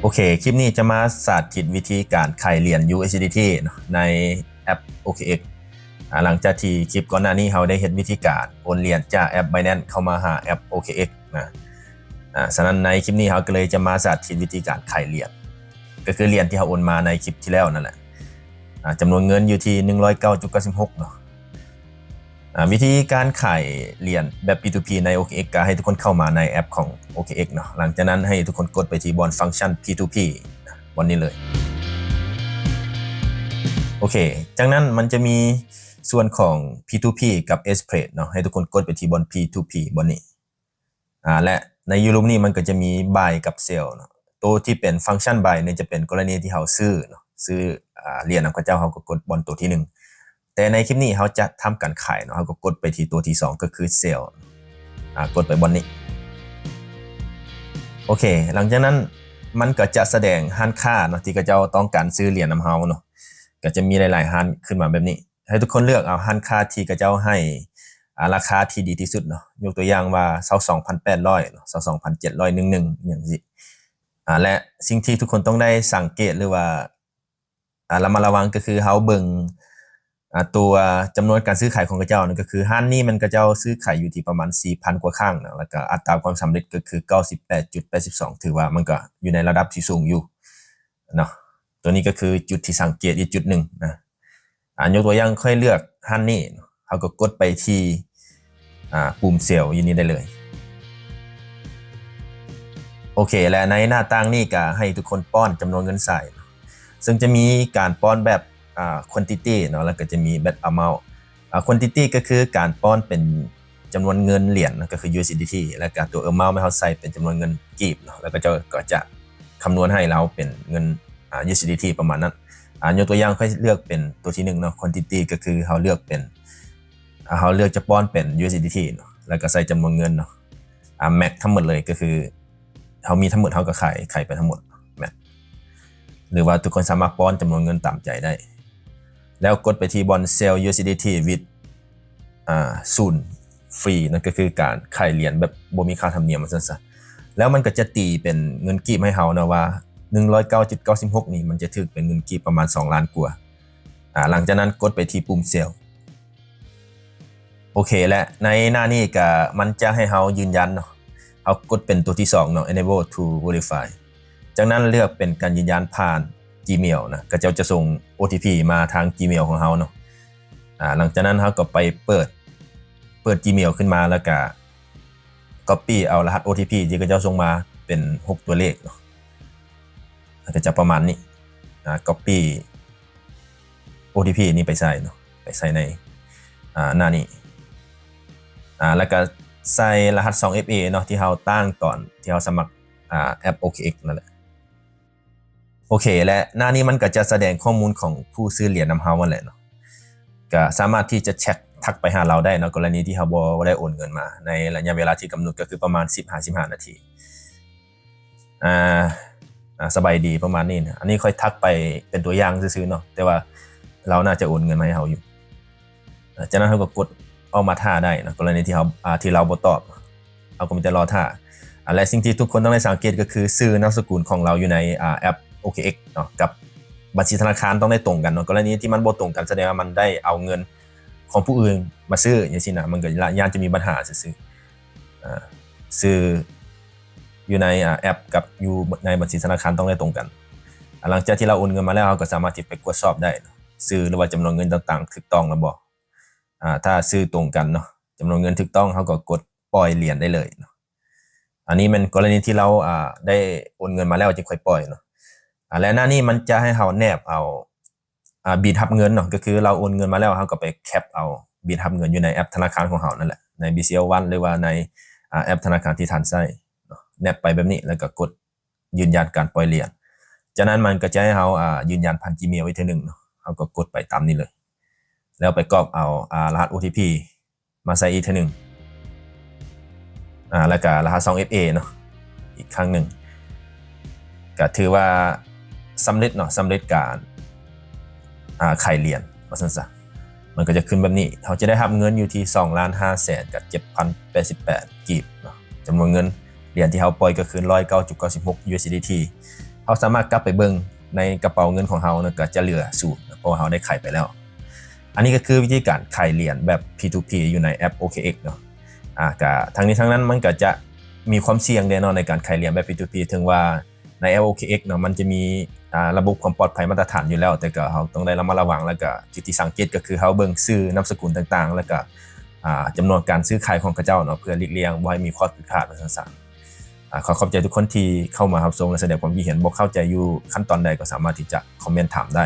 โอเคคลิปนี้จะมาสาธิตวิธีการขายเหรียญ USDT ในแอป OKX หลังจากที่คลิปก่อนหน้านี้เราได้เห็นวิธีการโอนเหรียญจากแอป Binance เข้ามาหาแอป OKX นะฉะนั้นในคลิปนี้เราก็เลยจะมาสาธิตวิธีการขายเหรียญก็คือเหรียญที่เราโอนมาในคลิปที่แล้วนั่นแหละจำนวนเงินอยู่ที่ 109.96 เนาะวิธีการขายเหรียญแบบ P2P ใน OKX ก็ให้ทุกคนเข้ามาในแอปของ OKX เนาะหลังจากนั้นให้ทุกคนกดไปที่บนฟังก์ชัน P2P บนนี้เลยโอเคจากนั้นมันจะมีส่วนของ P2P กับ Express เนาะให้ทุกคนกดไปที่บน P2P บนนี้และในยูรูปนี้มันก็จะมี Buy กับ Sell เนาะตัวที่เป็นฟังก์ชัน Buy เนี่ยจะเป็นกรณีที่เราซื้อเนาะซื้อเหรียญของเจ้าเราก็กดบนตัวที่1แต่ในคลิปนี้เขาจะทำการขายเนาะเขาก็กดไปที่ตัวที่2ก็คือ Sell กดไปบนนี้โอเคหลังจากนั้นมันก็จะแสดงห้านค่าเนาะที่เจ้าต้องการซื้อเหรียญนำเฮาเนาะก็จะมีหลายๆห้านขึ้นมาแบบนี้ให้ทุกคนเลือกเอาห้านค่าที่เจ้าให้ราคาที่ดีที่สุดเนาะยกตัวอย่างว่า 22,800 เนาะ 22,711 อย่างนี้และสิ่งที่ทุกคนต้องได้สังเกตหรือว่าระมัดระวังก็คือเฮาเบิ่งตัวจำนวนการซื้อขายของเจ้านั่นก็คือห้านนี้มันเจ้าซื้อขายอยู่ที่ประมาณ 4,000 กว่าครั้งนะแล้วก็อัตราความสำเร็จก็คือ 98.82 ถือว่ามันก็อยู่ในระดับที่สูงอยู่เนาะตัวนี้ก็คือจุดที่สังเกตอีกจุดหนึ่งนะยกตัวอย่างค่อยเลือกห้านนี้เขาก็กดไปที่ปุ่มเซลล์ยินนี้ได้เลยโอเคและในหน้าต่างนี้ก็ให้ทุกคนป้อนจำนวนเงินใส่ซึ่งจะมีการป้อนแบบquantity เนาะแล้วก็จะมีแบบ amount quantity ก็คือการป้อนเป็นจำนวนเงินเหรียญก็คือ USDT แล้วก็ตัว amount ไม่เขาใส่เป็นจำนวนเงินกีบเนาะแล้วก็จะคำนวณให้เราเป็นเงินUSDT ประมาณนั้นยกตัวอย่างค่อยเลือกเป็นตัวที่1เนาะ quantity ก็คือเขาเลือกเป็นเขาเลือกจะป้อนเป็น USDT เนาะแล้วก็ใส่จำนวนเงินเนาะmax ทั้งหมดเลยก็คือเขามีทั้งหมดเขาก็ขายไปทั้งหมด max หรือว่าทุกคนสามารถป้อนจำนวนเงินตามใจได้แล้วกดไปที่บน Sell USDT with ศูนย์ฟรีนั่นก็คือการขายเหรียญแบบบ่มีค่าธรรมเนียมมันซะแล้วมันก็จะตีเป็นเงินกีบให้เฮานะว่า 109.96 นี่มันจะถึกเป็นเงินกีบประมาณ2ล้านกว่าหลังจากนั้นกดไปที่ปุ่ม Sell โอเคและในหน้านี้ก็มันจะให้เฮายืนยันเนาะเอากดเป็นตัวที่2เนาะ Enable to Verify จากนั้นเลือกเป็นการยืนยันผ่าน Gmail นะก็จะส่ง OTP มาทาง Gmail ของเฮาเนาะหลังจากนั้นเฮาก็ไปเปิด Gmail ขึ้นมาแล้วก็ Copy เอารหัส OTP ที่เขาจะส่งมาเป็น6ตัวเลขเนาะก็จะประมาณนี้Copy OTP นี่ไปใส่เนาะไปใส่ในหน้านี้แล้วก็ใส่รหัส 2FA เนาะที่เฮาตั้งก่อนที่เฮาสมัครแอป OKX นั่นแหละโอเคและหน้านี้มันก็จะแสดงข้อมูลของผู้ซื้อเหรียญนำเฮานั่นแหละเนาะก็สามารถที่จะแชททักไปหาเราได้เนาะกรณีที่เฮาบ่ได้โอนเงินมาในระยะเวลาที่กำหนดก็คือประมาณ 15 นาทีสบายดีประมาณนี้นะอันนี้ค่อยทักไปเป็นตัวอย่างซื่อๆเนาะแต่ว่าเราน่าจะโอนเงินมาให้เฮาอยู่จากนั้นเฮาก็กดเอามาท่าได้นะกรณีที่เราบ่ตอบเราก็มีแต่รอท่าและสิ่งที่ทุกคนต้องได้สังเกตก็คือชื่อนามสกุลของเราอยู่ในแอป OKX เนาะกับบัญชีธนาคารต้องได้ตรงกันเนาะกรณีที่มันบ่ตรงกันแสดงว่ามันได้เอาเงินของผู้อื่นมาซื้ออย่างนี้นะมันก็ย่านจะมีปัญหาซื้ออยู่ในแอปกับอยู่ในบัญชีธนาคารต้องได้ตรงกันหลังจากที่เราโอนเงินมาแล้วเราก็สามารถที่ไปตรวจสอบได้ซื้อหรือว่าจำนวนเงินต่างๆถูกต้องหรือบ่ถ้าซื้อตรงกันเนาะจำนวนเงินถูกต้องเขาก็กดปล่อยเหรียญได้เลยเนาะอันนี้มันกรณีที่เราได้โอนเงินมาแล้วจึงค่อยปล่อยเนาะและหน้านี้มันจะให้เราแนบเอาบิลทับเงินเนาะก็คือเราโอนเงินมาแล้วเราก็ไปแคปเอาบิลทับเงินอยู่ในแอปธนาคารของเรานั่นแหละใน BCL One หรือว่าในแอปธนาคารที่ท่านใช้เนาะแนบไปแบบนี้แล้วก็กดยืนยันการปล่อยเหรียญจากนั้นมันก็จะให้เรายืนยันผ่าน Gmail ไว้ทีนึงเนาะเราก็กดไปตามนี้เลยแล้วไปกรอกเอารหัส OTP มาใส่อีกทีนึงแล้วก็รหัส 2FA เนาะอีกครั้งหนึ่งก็ถือว่าสำเร็จเนาะสำเร็จการขายเหรียญว่าซั่นซะมันก็จะขึ้นแบบนี้เขาจะได้รับเงินอยู่ที่ 2,500,7,088 กีบเนาะจำนวนเงินเหรียญที่เขาปล่อยก็คือ 109.96 USDT เราสามารถกลับไปเบิ่งในกระเป๋าเงินของเราเนาะก็จะเหลือศูนย์เพราะว่าเราได้ขายไปแล้วอันนี้ก็คือวิธีการขายเหรียญแบบ P2P อยู่ในแอป OKX เนาะก็ทั้งนี้ทั้งนั้นมันก็จะมีความเสี่ยงแน่นอนในการขายเหรียญแบบ P2P ถึงว่าในแอป OKX เนาะมันจะมีระบบความปลอดภัยมาตรฐานอยู่แล้วแต่ก็เราต้องได้ระมัดระวังแล้วก็จุดที่สังเกตก็คือเราเบิ่งชื่อนามสกุลต่างๆแล้วก็จำนวนการซื้อขายของเขาเจ้าเนาะเพื่อหลีกเลี่ยงบ่ให้มีข้อผิดพลาดว่าซั่นๆขอขอบใจทุกคนที่เข้ามารับชมและแสดงความคิดเห็นบ่เข้าใจอยู่ขั้นตอนใดก็สามารถที่จะคอมเมนต์ถามได้